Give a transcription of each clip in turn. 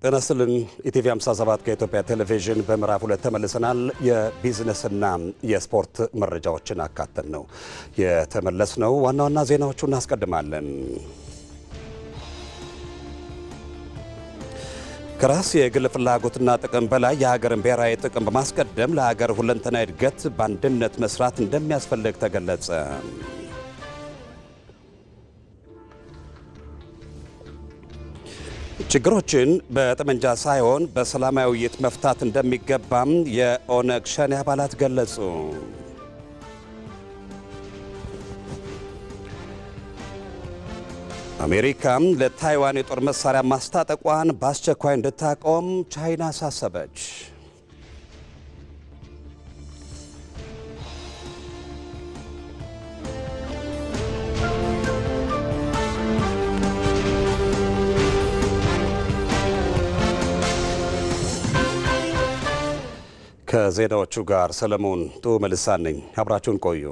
ተነስተልን ኢቲቪ 57 ከኢትዮጵያ ቴሌቪዥን በምዕራፍ 2 ተመልሰናል። የቢዝነስና የስፖርት መረጃዎችን አካተን ነው የተመለስነው። ዋና ዋና ዜናዎቹን እናስቀድማለን። ከራስ የግል ፍላጎትና ጥቅም በላይ የሀገርን ብሔራዊ ጥቅም በማስቀደም ለሀገር ሁለንተናዊ እድገት በአንድነት መስራት እንደሚያስፈልግ ተገለጸ። ችግሮችን በጠመንጃ ሳይሆን በሰላማዊ ውይይት መፍታት እንደሚገባም የኦነግ ሸኔ አባላት ገለጹ። አሜሪካም ለታይዋን የጦር መሳሪያ ማስታጠቋን በአስቸኳይ እንድታቆም ቻይና አሳሰበች። ከዜናዎቹ ጋር ሰለሞን መልሳን ነኝ። አብራችሁን ቆዩ።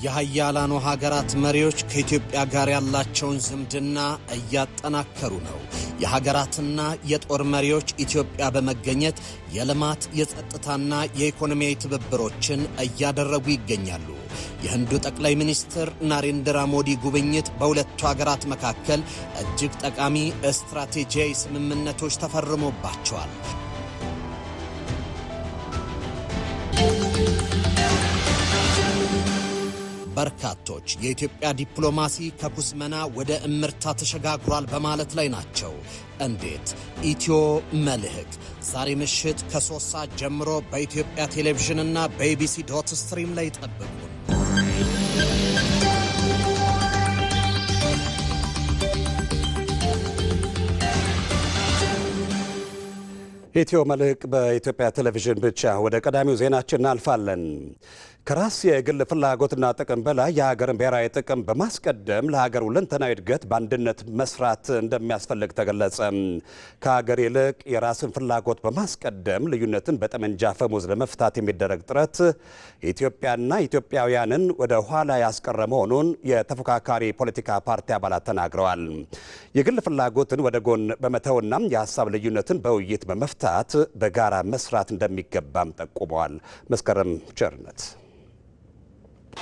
የሀያላኑ ሀገራት መሪዎች ከኢትዮጵያ ጋር ያላቸውን ዝምድና እያጠናከሩ ነው። የሀገራትና የጦር መሪዎች ኢትዮጵያ በመገኘት የልማት የጸጥታና የኢኮኖሚያዊ ትብብሮችን እያደረጉ ይገኛሉ። የህንዱ ጠቅላይ ሚኒስትር ናሬንድራ ሞዲ ጉብኝት በሁለቱ ሀገራት መካከል እጅግ ጠቃሚ ስትራቴጂያዊ ስምምነቶች ተፈርሞባቸዋል። በርካቶች የኢትዮጵያ ዲፕሎማሲ ከኩስመና ወደ እምርታ ተሸጋግሯል በማለት ላይ ናቸው። እንዴት? ኢትዮ መልህቅ ዛሬ ምሽት ከ3 ሰዓት ጀምሮ በኢትዮጵያ ቴሌቪዥንና በኢቢሲ.ስትሪም ላይ ጠብቁን። ኢትዮ መልህቅ በኢትዮጵያ ቴሌቪዥን ብቻ። ወደ ቀዳሚው ዜናችን እናልፋለን። ከራስ የግል ፍላጎትና ጥቅም በላይ የሀገርን ብሔራዊ ጥቅም በማስቀደም ለሀገር ሁለንተናዊ እድገት በአንድነት መስራት እንደሚያስፈልግ ተገለጸ። ከሀገር ይልቅ የራስን ፍላጎት በማስቀደም ልዩነትን በጠመንጃ አፈሙዝ ለመፍታት የሚደረግ ጥረት ኢትዮጵያና ኢትዮጵያውያንን ወደ ኋላ ያስቀረ መሆኑን የተፎካካሪ ፖለቲካ ፓርቲ አባላት ተናግረዋል። የግል ፍላጎትን ወደ ጎን በመተውና የሀሳብ ልዩነትን በውይይት በመፍታት በጋራ መስራት እንደሚገባም ጠቁመዋል። መስከረም ቸርነት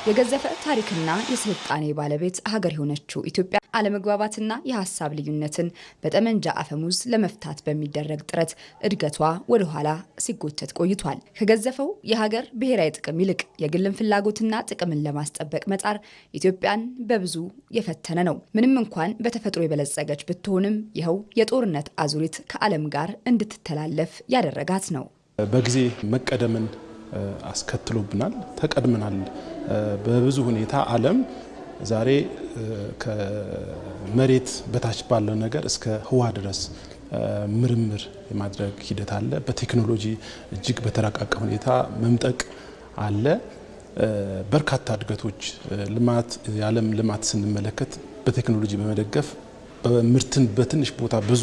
የገዘፈ ታሪክና የስልጣኔ ባለቤት ሀገር የሆነችው ኢትዮጵያ አለመግባባትና የሀሳብ ልዩነትን በጠመንጃ አፈሙዝ ለመፍታት በሚደረግ ጥረት እድገቷ ወደ ኋላ ሲጎተት ቆይቷል። ከገዘፈው የሀገር ብሔራዊ ጥቅም ይልቅ የግልን ፍላጎትና ጥቅምን ለማስጠበቅ መጣር ኢትዮጵያን በብዙ የፈተነ ነው። ምንም እንኳን በተፈጥሮ የበለጸገች ብትሆንም ይኸው የጦርነት አዙሪት ከዓለም ጋር እንድትተላለፍ ያደረጋት ነው። በጊዜ መቀደምን አስከትሎብናል። ተቀድመናል። በብዙ ሁኔታ ዓለም ዛሬ ከመሬት በታች ባለው ነገር እስከ ህዋ ድረስ ምርምር የማድረግ ሂደት አለ። በቴክኖሎጂ እጅግ በተራቀቀ ሁኔታ መምጠቅ አለ። በርካታ እድገቶች ልማት የዓለም ልማት ስንመለከት በቴክኖሎጂ በመደገፍ ምርትን በትንሽ ቦታ ብዙ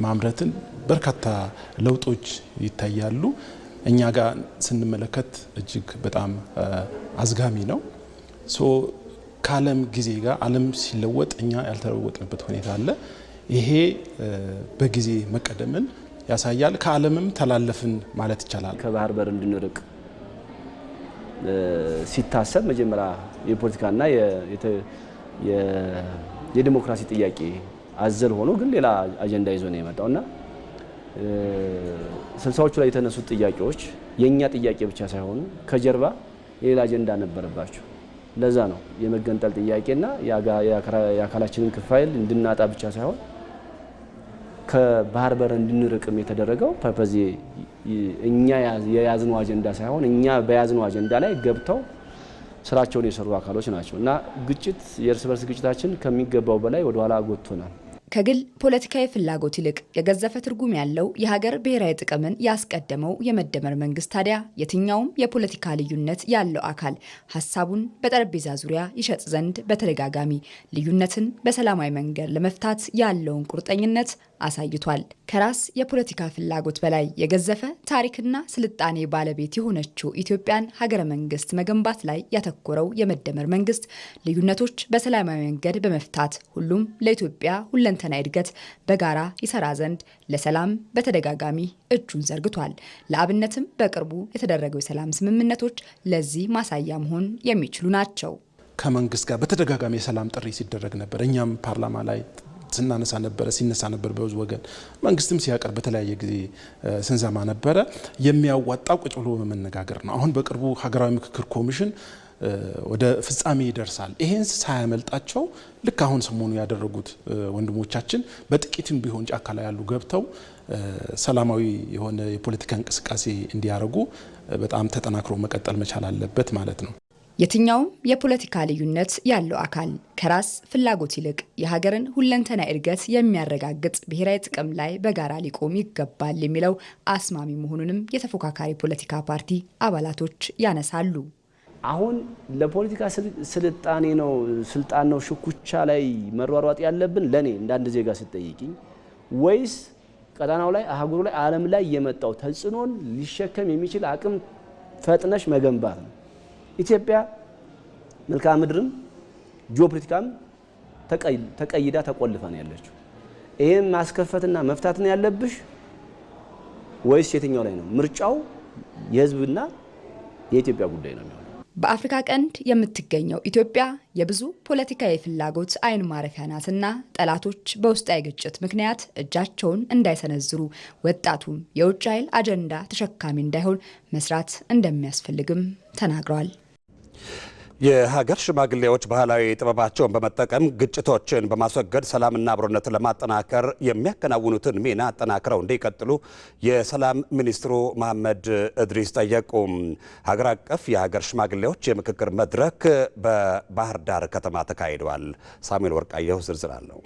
ማምረትን በርካታ ለውጦች ይታያሉ። እኛ ጋር ስንመለከት እጅግ በጣም አዝጋሚ ነው። ከዓለም ጊዜ ጋር ዓለም ሲለወጥ እኛ ያልተለወጥንበት ሁኔታ አለ። ይሄ በጊዜ መቀደምን ያሳያል። ከዓለምም ተላለፍን ማለት ይቻላል። ከባህር በር እንድንርቅ ሲታሰብ መጀመሪያ የፖለቲካና የዲሞክራሲ ጥያቄ አዘል ሆኖ ግን ሌላ አጀንዳ ይዞ ነው የመጣውና ስልሳዎቹ ላይ የተነሱት ጥያቄዎች የኛ ጥያቄ ብቻ ሳይሆኑ ከጀርባ የሌላ አጀንዳ ነበረባቸው። ለዛ ነው የመገንጠል ጥያቄና የአካላችንን ክፍል እንድናጣ ብቻ ሳይሆን ከባህር በር እንድንርቅም የተደረገው ፐርፐዝ እኛ የያዝነው አጀንዳ ሳይሆን እኛ በያዝነው አጀንዳ ላይ ገብተው ስራቸውን የሰሩ አካሎች ናቸው እና ግጭት የእርስ በርስ ግጭታችን ከሚገባው በላይ ወደ ኋላ ጎትቶናል። ከግል ፖለቲካዊ ፍላጎት ይልቅ የገዘፈ ትርጉም ያለው የሀገር ብሔራዊ ጥቅምን ያስቀደመው የመደመር መንግስት ታዲያ የትኛውም የፖለቲካ ልዩነት ያለው አካል ሀሳቡን በጠረጴዛ ዙሪያ ይሸጥ ዘንድ በተደጋጋሚ ልዩነትን በሰላማዊ መንገድ ለመፍታት ያለውን ቁርጠኝነት አሳይቷል። ከራስ የፖለቲካ ፍላጎት በላይ የገዘፈ ታሪክና ስልጣኔ ባለቤት የሆነችው ኢትዮጵያን ሀገረ መንግስት መገንባት ላይ ያተኮረው የመደመር መንግስት ልዩነቶች በሰላማዊ መንገድ በመፍታት ሁሉም ለኢትዮጵያ ሁለንተና እድገት በጋራ ይሰራ ዘንድ ለሰላም በተደጋጋሚ እጁን ዘርግቷል። ለአብነትም በቅርቡ የተደረገው የሰላም ስምምነቶች ለዚህ ማሳያ መሆን የሚችሉ ናቸው። ከመንግስት ጋር በተደጋጋሚ የሰላም ጥሪ ሲደረግ ነበር። እኛም ፓርላማ ላይ ሲነሳ ነበር በብዙ ወገን መንግስትም ሲያቀርብ በተለያየ ጊዜ ስንሰማ ነበረ። የሚያዋጣው ቁጭ ብሎ በመነጋገር ነው። አሁን በቅርቡ ሀገራዊ ምክክር ኮሚሽን ወደ ፍጻሜ ይደርሳል። ይሄን ሳያመልጣቸው ልክ አሁን ሰሞኑ ያደረጉት ወንድሞቻችን በጥቂትም ቢሆን ጫካ ላይ ያሉ ገብተው ሰላማዊ የሆነ የፖለቲካ እንቅስቃሴ እንዲያደርጉ በጣም ተጠናክሮ መቀጠል መቻል አለበት ማለት ነው። የትኛውም የፖለቲካ ልዩነት ያለው አካል ከራስ ፍላጎት ይልቅ የሀገርን ሁለንተና እድገት የሚያረጋግጥ ብሔራዊ ጥቅም ላይ በጋራ ሊቆም ይገባል የሚለው አስማሚ መሆኑንም የተፎካካሪ ፖለቲካ ፓርቲ አባላቶች ያነሳሉ። አሁን ለፖለቲካ ስልጣን ነው ሽኩቻ ላይ መሯሯጥ ያለብን ለኔ እንዳንድ ዜጋ ስትጠይቂኝ ወይስ ቀዳናው ላይ አህጉሩ ላይ ዓለም ላይ የመጣው ተጽዕኖን ሊሸከም የሚችል አቅም ፈጥነሽ መገንባት ነው። ኢትዮጵያ መልክዓ ምድርም ጂኦፖለቲካም ተቀይዳ ተቆልፋ ነው ያለችው። ይሄን ማስከፈትና መፍታት ነው ያለብሽ ወይስ የትኛው ላይ ነው? ምርጫው የህዝብና የኢትዮጵያ ጉዳይ ነው የሚሆነው። በአፍሪካ ቀንድ የምትገኘው ኢትዮጵያ የብዙ ፖለቲካዊ ፍላጎት አይን ማረፊያ ናትና ጠላቶች በውስጣዊ ግጭት ምክንያት እጃቸውን እንዳይሰነዝሩ ወጣቱም የውጭ ኃይል አጀንዳ ተሸካሚ እንዳይሆን መስራት እንደሚያስፈልግም ተናግረዋል። የሀገር ሽማግሌዎች ባህላዊ ጥበባቸውን በመጠቀም ግጭቶችን በማስወገድ ሰላምና አብሮነትን ለማጠናከር የሚያከናውኑትን ሚና አጠናክረው እንዲቀጥሉ የሰላም ሚኒስትሩ መሐመድ እድሪስ ጠየቁ። ሀገር አቀፍ የሀገር ሽማግሌዎች የምክክር መድረክ በባህር ዳር ከተማ ተካሂዷል። ሳሙኤል ወርቃየሁ ዝርዝር አለው።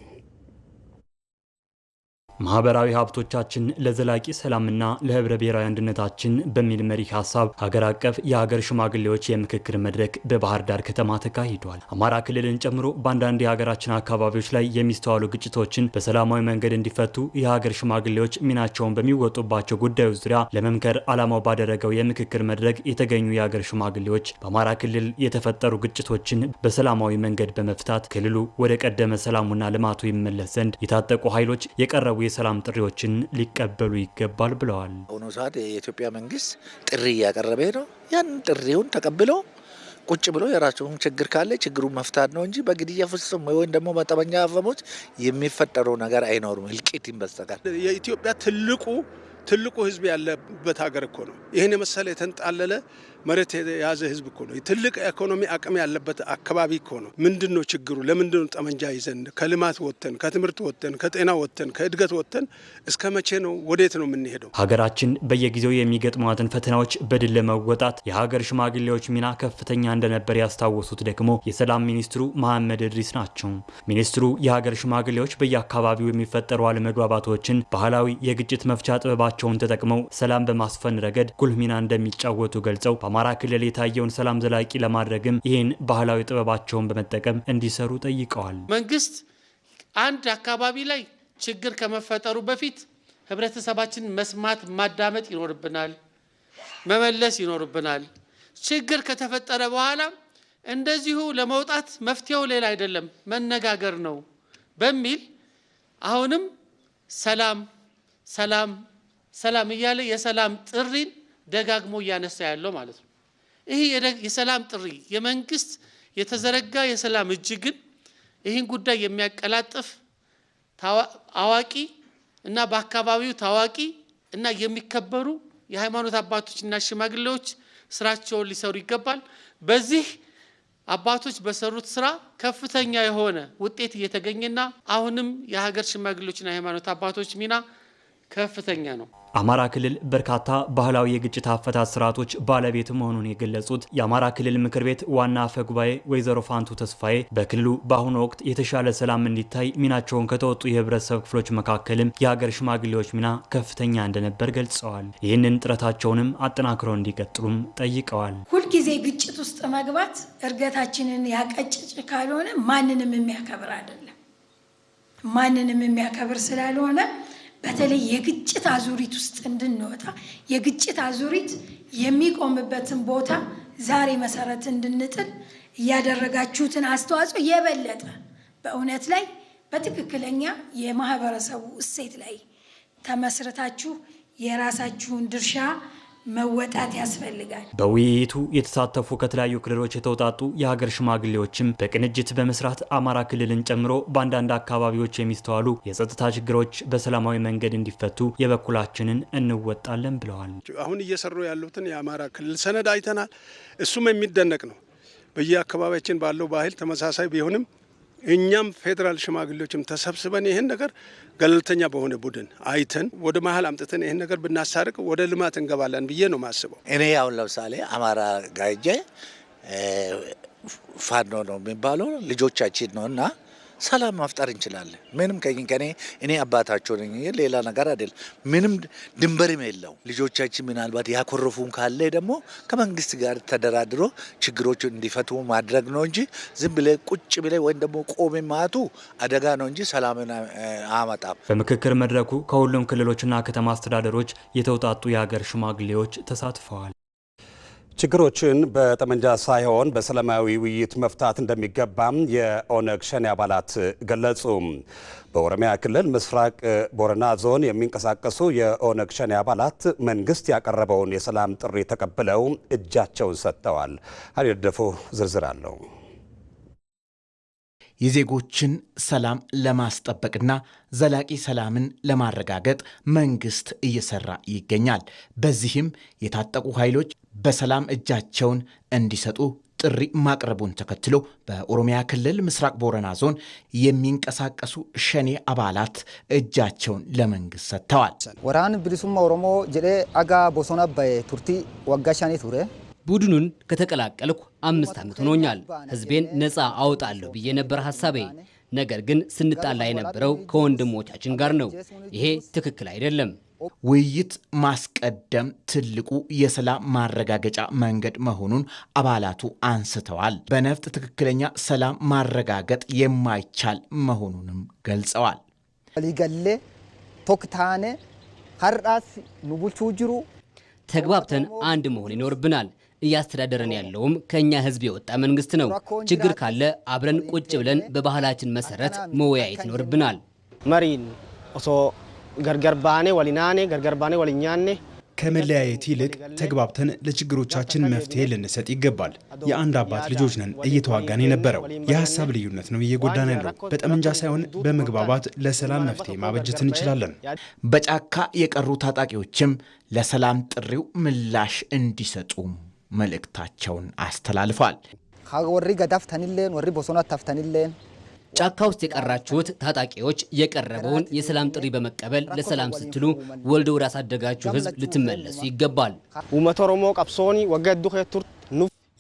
ማህበራዊ ሀብቶቻችን ለዘላቂ ሰላምና ለህብረ ብሔራዊ አንድነታችን በሚል መሪ ሀሳብ ሀገር አቀፍ የሀገር ሽማግሌዎች የምክክር መድረክ በባህር ዳር ከተማ ተካሂዷል። አማራ ክልልን ጨምሮ በአንዳንድ የሀገራችን አካባቢዎች ላይ የሚስተዋሉ ግጭቶችን በሰላማዊ መንገድ እንዲፈቱ የሀገር ሽማግሌዎች ሚናቸውን በሚወጡባቸው ጉዳዮች ዙሪያ ለመምከር ዓላማው ባደረገው የምክክር መድረክ የተገኙ የሀገር ሽማግሌዎች በአማራ ክልል የተፈጠሩ ግጭቶችን በሰላማዊ መንገድ በመፍታት ክልሉ ወደ ቀደመ ሰላሙና ልማቱ ይመለስ ዘንድ የታጠቁ ኃይሎች የቀረቡ የሰላም ጥሪዎችን ሊቀበሉ ይገባል ብለዋል። አሁን ሰዓት የኢትዮጵያ መንግስት ጥሪ እያቀረበ ነው። ያን ጥሪውን ተቀብሎ ቁጭ ብሎ የራሱን ችግር ካለ ችግሩን መፍታት ነው እንጂ በግድያ ፍጹም ወይም ደግሞ በጠመንጃ አፈሙዝ የሚፈጠረው ነገር አይኖርም። እልቂትን በስተቀር የኢትዮጵያ ትልቁ ህዝብ ያለበት ሀገር እኮ ነው። ይህን የመሰለ የተንጣለለ መሬት የያዘ ህዝብ እኮ ነው። ትልቅ ኢኮኖሚ አቅም ያለበት አካባቢ እኮ ነው። ምንድነው ችግሩ? ለምንድነው ጠመንጃ ይዘን ከልማት ወጥተን ከትምህርት ወጥተን ከጤና ወጥተን ከእድገት ወጥተን እስከ መቼ ነው? ወዴት ነው የምንሄደው? ሀገራችን በየጊዜው የሚገጥሟትን ፈተናዎች በድል ለመወጣት የሀገር ሽማግሌዎች ሚና ከፍተኛ እንደነበር ያስታወሱት ደግሞ የሰላም ሚኒስትሩ መሐመድ እድሪስ ናቸው። ሚኒስትሩ የሀገር ሽማግሌዎች በየአካባቢው የሚፈጠሩ አለመግባባቶችን ባህላዊ የግጭት መፍቻ ጥበባቸውን ተጠቅመው ሰላም በማስፈን ረገድ ጉልህ ሚና እንደሚጫወቱ ገልጸው በአማራ ክልል የታየውን ሰላም ዘላቂ ለማድረግም ይህን ባህላዊ ጥበባቸውን በመጠቀም እንዲሰሩ ጠይቀዋል። መንግስት አንድ አካባቢ ላይ ችግር ከመፈጠሩ በፊት ህብረተሰባችን መስማት ማዳመጥ ይኖርብናል፣ መመለስ ይኖርብናል። ችግር ከተፈጠረ በኋላ እንደዚሁ ለመውጣት መፍትሄው ሌላ አይደለም፣ መነጋገር ነው በሚል አሁንም ሰላም እያለ የሰላም ጥሪን ደጋግሞ እያነሳ ያለው ማለት ነው። ይሄ የሰላም ጥሪ የመንግስት የተዘረጋ የሰላም እጅ ግን ይህን ጉዳይ የሚያቀላጥፍ አዋቂ እና በአካባቢው ታዋቂ እና የሚከበሩ የሃይማኖት አባቶችና ሽማግሌዎች ስራቸውን ሊሰሩ ይገባል። በዚህ አባቶች በሰሩት ስራ ከፍተኛ የሆነ ውጤት እየተገኘና አሁንም የሀገር ሽማግሌዎችና የሃይማኖት አባቶች ሚና ከፍተኛ ነው። አማራ ክልል በርካታ ባህላዊ የግጭት አፈታት ስርዓቶች ባለቤት መሆኑን የገለጹት የአማራ ክልል ምክር ቤት ዋና አፈ ጉባኤ ወይዘሮ ፋንቱ ተስፋዬ በክልሉ በአሁኑ ወቅት የተሻለ ሰላም እንዲታይ ሚናቸውን ከተወጡ የህብረተሰብ ክፍሎች መካከልም የሀገር ሽማግሌዎች ሚና ከፍተኛ እንደነበር ገልጸዋል። ይህንን ጥረታቸውንም አጠናክረው እንዲቀጥሉም ጠይቀዋል። ሁልጊዜ ግጭት ውስጥ መግባት እርገታችንን ያቀጭጭ ካልሆነ ማንንም የሚያከብር አይደለም። ማንንም የሚያከብር ስላልሆነ በተለይ የግጭት አዙሪት ውስጥ እንድንወጣ የግጭት አዙሪት የሚቆምበትን ቦታ ዛሬ መሰረት እንድንጥል ያደረጋችሁትን አስተዋጽኦ የበለጠ በእውነት ላይ በትክክለኛ የማህበረሰቡ እሴት ላይ ተመስርታችሁ የራሳችሁን ድርሻ መወጣት ያስፈልጋል። በውይይቱ የተሳተፉ ከተለያዩ ክልሎች የተውጣጡ የሀገር ሽማግሌዎችም በቅንጅት በመስራት አማራ ክልልን ጨምሮ በአንዳንድ አካባቢዎች የሚስተዋሉ የጸጥታ ችግሮች በሰላማዊ መንገድ እንዲፈቱ የበኩላችንን እንወጣለን ብለዋል። አሁን እየሰሩ ያሉትን የአማራ ክልል ሰነድ አይተናል። እሱም የሚደነቅ ነው። በየአካባቢያችን ባለው ባህል ተመሳሳይ ቢሆንም እኛም ፌዴራል ሽማግሌዎችም ተሰብስበን ይህን ነገር ገለልተኛ በሆነ ቡድን አይተን ወደ መሀል አምጥተን ይህን ነገር ብናሳርቅ ወደ ልማት እንገባለን ብዬ ነው ማስበው። እኔ አሁን ለምሳሌ አማራ ጋጄ ፋኖ ነው የሚባለው ልጆቻችን ነውና ሰላም መፍጠር እንችላለን። ምንም ከኔ እኔ አባታቸው ነኝ፣ ሌላ ነገር አይደለም። ምንም ድንበርም የለው። ልጆቻችን ምናልባት ያኮረፉን ካለ ደግሞ ከመንግስት ጋር ተደራድሮ ችግሮች እንዲፈቱ ማድረግ ነው እንጂ ዝም ብለ ቁጭ ብለ ወይም ደግሞ ቆሜ ማቱ አደጋ ነው እንጂ ሰላምን አያመጣም። በምክክር መድረኩ ከሁሉም ክልሎችና ከተማ አስተዳደሮች የተውጣጡ የሀገር ሽማግሌዎች ተሳትፈዋል። ችግሮችን በጠመንጃ ሳይሆን በሰላማዊ ውይይት መፍታት እንደሚገባም የኦነግ ሸኔ አባላት ገለጹ። በኦሮሚያ ክልል ምስራቅ ቦረና ዞን የሚንቀሳቀሱ የኦነግ ሸኔ አባላት መንግስት ያቀረበውን የሰላም ጥሪ ተቀብለው እጃቸውን ሰጥተዋል። አሪደፎ ዝርዝር አለው። የዜጎችን ሰላም ለማስጠበቅና ዘላቂ ሰላምን ለማረጋገጥ መንግስት እየሰራ ይገኛል። በዚህም የታጠቁ ኃይሎች በሰላም እጃቸውን እንዲሰጡ ጥሪ ማቅረቡን ተከትሎ በኦሮሚያ ክልል ምስራቅ ቦረና ዞን የሚንቀሳቀሱ ሸኔ አባላት እጃቸውን ለመንግስት ሰጥተዋል። ወራን ብሊሱማ ኦሮሞ ጀዴ አጋ ቦሶና በቱርቲ ወጋሻኔ ቱሬ ቡድኑን ከተቀላቀልኩ 5 ዓመት ሆኖኛል። ህዝቤን ነፃ አውጣለሁ ብዬ ነበር ሐሳቤ። ነገር ግን ስንጣላ የነበረው ከወንድሞቻችን ጋር ነው። ይሄ ትክክል አይደለም። ውይይት ማስቀደም ትልቁ የሰላም ማረጋገጫ መንገድ መሆኑን አባላቱ አንስተዋል። በነፍጥ ትክክለኛ ሰላም ማረጋገጥ የማይቻል መሆኑንም ገልጸዋል። ሊገሌ ቶክታኔ ሀራስ ኑቡልቹ ጅሩ ተግባብተን አንድ መሆን ይኖርብናል። እያስተዳደረን ያለውም ከኛ ህዝብ የወጣ መንግስት ነው። ችግር ካለ አብረን ቁጭ ብለን በባህላችን መሰረት መወያየት ይኖርብናል። መሪን ኦሶ ገርገርባኔ ወሊናኔ ገርገርባኔ ወሊኛኔ ከመለያየት ይልቅ ተግባብተን ለችግሮቻችን መፍትሄ ልንሰጥ ይገባል። የአንድ አባት ልጆች ነን እየተዋጋን የነበረው። የሀሳብ ልዩነት ነው እየጎዳን ያለው። በጠመንጃ ሳይሆን በመግባባት ለሰላም መፍትሄ ማበጀት እንችላለን። በጫካ የቀሩ ታጣቂዎችም ለሰላም ጥሪው ምላሽ እንዲሰጡ መልእክታቸውን አስተላልፏል። ወሪ ገዳፍተንለን ወሪ ቦሶና ታፍተንለን ጫካ ውስጥ የቀራችሁት ታጣቂዎች የቀረበውን የሰላም ጥሪ በመቀበል ለሰላም ስትሉ ወልዶ ወደ አሳደጋችሁ ህዝብ ልትመለሱ ይገባል። ኡመት ኦሮሞ ቀብሶኒ ወገዱ ኸቱር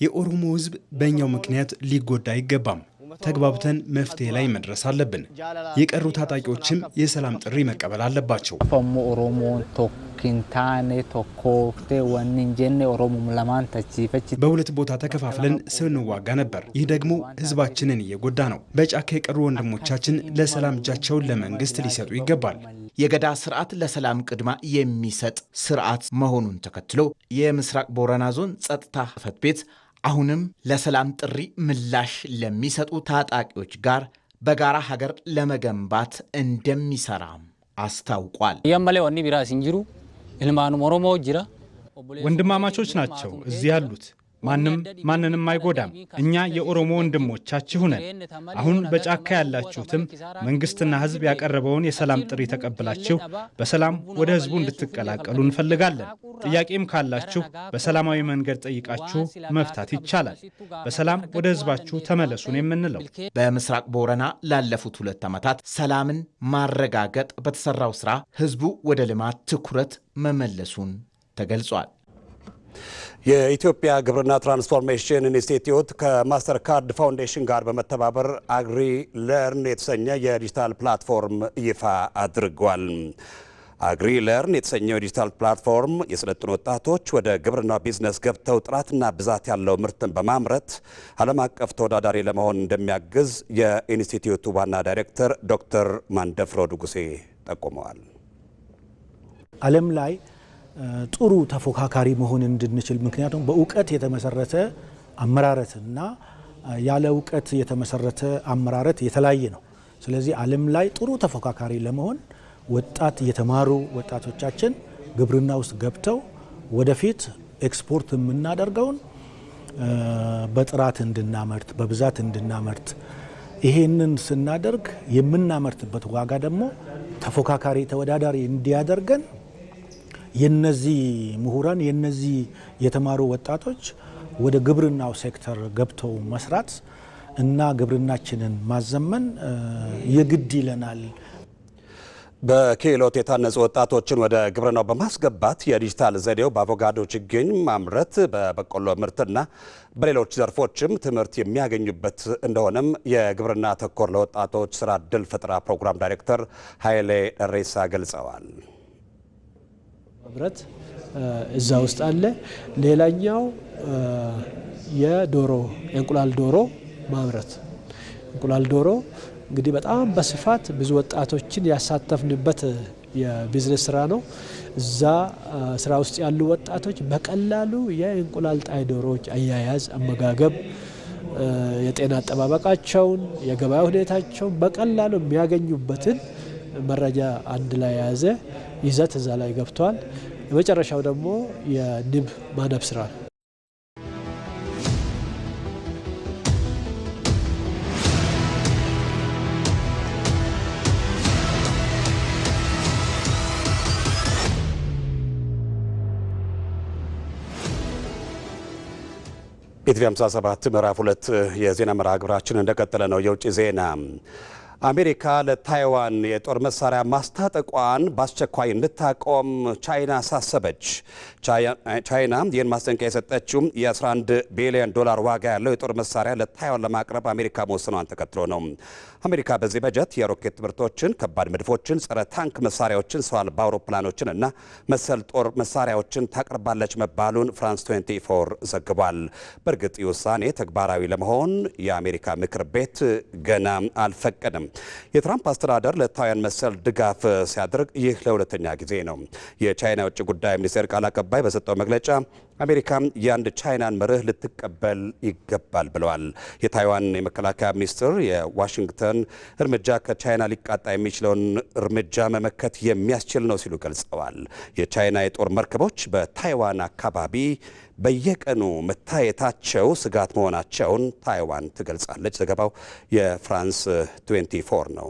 የኦሮሞ ህዝብ በእኛው ምክንያት ሊጎዳ አይገባም። ተግባብተን መፍትሄ ላይ መድረስ አለብን። የቀሩ ታጣቂዎችም የሰላም ጥሪ መቀበል አለባቸው። ኦሮሞ ቶኪንታኔ ቶኮቴ ወንንጀኔ ኦሮሞ ለማን ተቺፈች በሁለት ቦታ ተከፋፍለን ስንዋጋ ነበር። ይህ ደግሞ ህዝባችንን እየጎዳ ነው። በጫካ የቀሩ ወንድሞቻችን ለሰላም እጃቸውን ለመንግስት ሊሰጡ ይገባል። የገዳ ስርዓት ለሰላም ቅድማ የሚሰጥ ስርዓት መሆኑን ተከትሎ የምስራቅ ቦረና ዞን ጸጥታ ጽሕፈት ቤት አሁንም ለሰላም ጥሪ ምላሽ ለሚሰጡ ታጣቂዎች ጋር በጋራ ሀገር ለመገንባት እንደሚሰራ አስታውቋል። ያማለ ወኒ ቢራ ሲንጅሩ ilmaanu ኦሮሞ ጅራ ወንድማማቾች ናቸው እዚህ ያሉት። ማንንም አይጎዳም። እኛ የኦሮሞ ወንድሞቻችሁ ነን። አሁን በጫካ ያላችሁትም መንግስትና ህዝብ ያቀረበውን የሰላም ጥሪ ተቀብላችሁ በሰላም ወደ ህዝቡ እንድትቀላቀሉ እንፈልጋለን። ጥያቄም ካላችሁ በሰላማዊ መንገድ ጠይቃችሁ መፍታት ይቻላል። በሰላም ወደ ህዝባችሁ ተመለሱን የምንለው። በምስራቅ ቦረና ላለፉት 2 ዓመታት ሰላምን ማረጋገጥ በተሰራው ስራ ህዝቡ ወደ ልማት ትኩረት መመለሱን ተገልጿል። የኢትዮጵያ ግብርና ትራንስፎርሜሽን ኢንስቲትዩት ከማስተር ካርድ ፋውንዴሽን ጋር በመተባበር አግሪ ለርን የተሰኘ የዲጂታል ፕላትፎርም ይፋ አድርጓል። አግሪለርን የተሰኘው ዲጂታል ፕላትፎርም የሰለጠኑ ወጣቶች ወደ ግብርና ቢዝነስ ገብተው ጥራትና ብዛት ያለው ምርትን በማምረት ዓለም አቀፍ ተወዳዳሪ ለመሆን እንደሚያግዝ የኢንስቲትዩቱ ዋና ዳይሬክተር ዶክተር ማንደፍሮ ንጉሴ ጠቁመዋል። ዓለም ላይ ጥሩ ተፎካካሪ መሆን እንድንችል ምክንያቱም በእውቀት የተመሰረተ አመራረትና ያለ እውቀት የተመሰረተ አመራረት የተለያየ ነው። ስለዚህ ዓለም ላይ ጥሩ ተፎካካሪ ለመሆን ወጣት የተማሩ ወጣቶቻችን ግብርና ውስጥ ገብተው ወደፊት ኤክስፖርት የምናደርገውን በጥራት እንድናመርት በብዛት እንድናመርት ይሄንን ስናደርግ የምናመርትበት ዋጋ ደግሞ ተፎካካሪ ተወዳዳሪ እንዲያደርገን የነዚህ ምሁራን የነዚህ የተማሩ ወጣቶች ወደ ግብርናው ሴክተር ገብተው መስራት እና ግብርናችንን ማዘመን የግድ ይለናል። በክህሎት የታነጹ ወጣቶችን ወደ ግብርናው በማስገባት የዲጂታል ዘዴው በአቮካዶ ችግኝ ማምረት በበቆሎ ምርትና በሌሎች ዘርፎችም ትምህርት የሚያገኙበት እንደሆነም የግብርና ተኮር ለወጣቶች ስራ ዕድል ፈጠራ ፕሮግራም ዳይሬክተር ኃይሌ ደሬሳ ገልጸዋል። ማምረት እዛ ውስጥ አለ። ሌላኛው የእንቁላል ዶሮ ማምረት እንቁላል ዶሮ እንግዲህ በጣም በስፋት ብዙ ወጣቶችን ያሳተፍንበት የቢዝነስ ስራ ነው። እዛ ስራ ውስጥ ያሉ ወጣቶች በቀላሉ የእንቁላል ጣይ ዶሮዎች አያያዝ፣ አመጋገብ፣ የጤና አጠባበቃቸውን፣ የገበያ ሁኔታቸውን በቀላሉ የሚያገኙበትን መረጃ አንድ ላይ የያዘ ይዘት እዛ ላይ ገብቷል። የመጨረሻው ደግሞ የንብ ማነብ ስራ ነው። ኢቲቪ 57 ምዕራፍ 2 የዜና መርሃ ግብራችን እንደቀጠለ ነው። የውጭ ዜና አሜሪካ ለታይዋን የጦር መሳሪያ ማስታጠቋን በአስቸኳይ እንድታቆም ቻይና አሳሰበች። ቻይና ይህን ማስጠንቀቂያ የሰጠችው የ11 ቢሊዮን ዶላር ዋጋ ያለው የጦር መሳሪያ ለታይዋን ለማቅረብ አሜሪካ መወሰኗን ተከትሎ ነው። አሜሪካ በዚህ በጀት የሮኬት ምርቶችን፣ ከባድ መድፎችን፣ ጸረ ታንክ መሳሪያዎችን፣ ሰው አልባ አውሮፕላኖችን እና መሰል ጦር መሳሪያዎችን ታቀርባለች መባሉን ፍራንስ 24 ዘግቧል። በእርግጥ ይህ ውሳኔ ተግባራዊ ለመሆን የአሜሪካ ምክር ቤት ገና አልፈቀደም። የትራምፕ አስተዳደር ለታይዋን መሰል ድጋፍ ሲያደርግ ይህ ለሁለተኛ ጊዜ ነው። የቻይና የውጭ ጉዳይ ሚኒስቴር ቃል አቀባይ በሰጠው መግለጫ አሜሪካ የአንድ ቻይናን መርህ ልትቀበል ይገባል ብለዋል። የታይዋን የመከላከያ ሚኒስትር የዋሽንግተን እርምጃ ከቻይና ሊቃጣ የሚችለውን እርምጃ መመከት የሚያስችል ነው ሲሉ ገልጸዋል። የቻይና የጦር መርከቦች በታይዋን አካባቢ በየቀኑ መታየታቸው ስጋት መሆናቸውን ታይዋን ትገልጻለች። ዘገባው የፍራንስ 24 ነው።